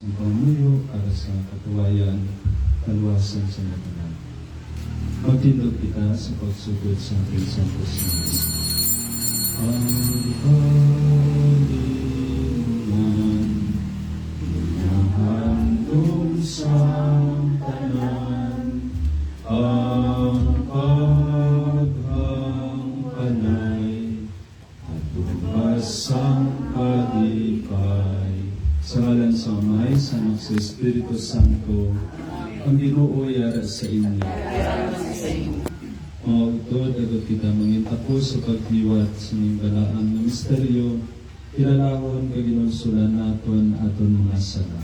Ang pamuyo para sa katuwayan, kaluwasan sa natunan. Magtindog kita sa pagsugod sa ating Santos Mass. Ang Panginoon, inahandog sa tanan, ang paghampanay, at tumasang kalipay. Sa ngalan sa Amay, sa Anak, sa Espiritu Santo, ang Ginoo yara sa inyo. Mga utod, agad kita manginta po sa paghiwat sa mga balaan ng misteryo, kilalahon kaginulsulan naton aton mga sala.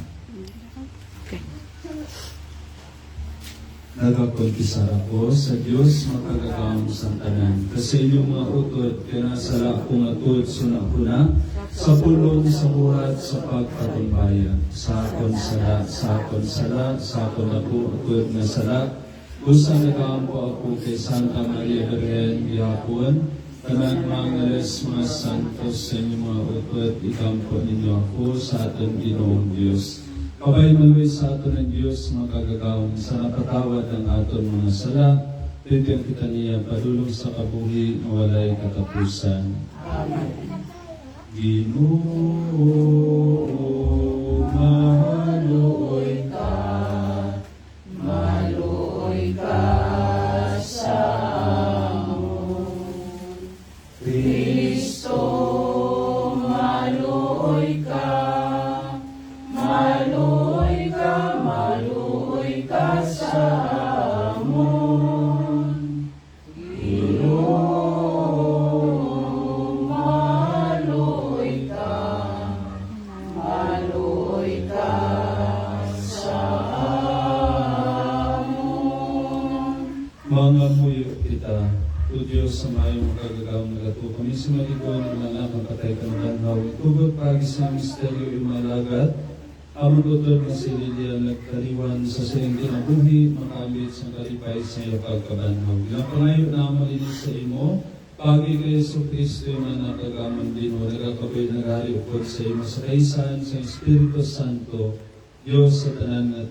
Nagapagkisara ko sa Diyos makagagawang santanan. Kasi inyong mga utod, kinasala akong atod, suna ko na, sa pulong sa buhat sa pagpatumpayan. Sa akon sala, sa akon sala, sa akon ako atod na sala. Gusto nagaampo ako kay Santa Maria Virgen Yapon, kanang mga mas santos sa inyong mga utod, ikampo ninyo ako sa aton Ginoong Diyos. Kabay maluwi sa aton ng Diyos, mga kagagawang sa napatawad ng aton mga sala, bigyan kita niya padulong sa kabuhi na walay katapusan. Amen. Ginoo, maluoy ka sa amon. Kristo, maluoy ka sa amon. Ginoo, maluoy ka sa amon. Mga muyo kita, o Diyos sa mayong kagagawang nagato, kami sa maligon ng mga mapatay ka ng banhaw, tugot pagi sa misteryo imalagat, amon utod na si Lilia nagkariwan sa siring kinabuhi, makabit sa kalipay sa iyo pagkabanhaw. Ilang pangayo na malinis sa imo, pagi kay Yesu Cristo na nakagaman din o nagkakabay nagari upod sa imo sa kaisan, sa Espiritu Santo, Diyos sa tanan na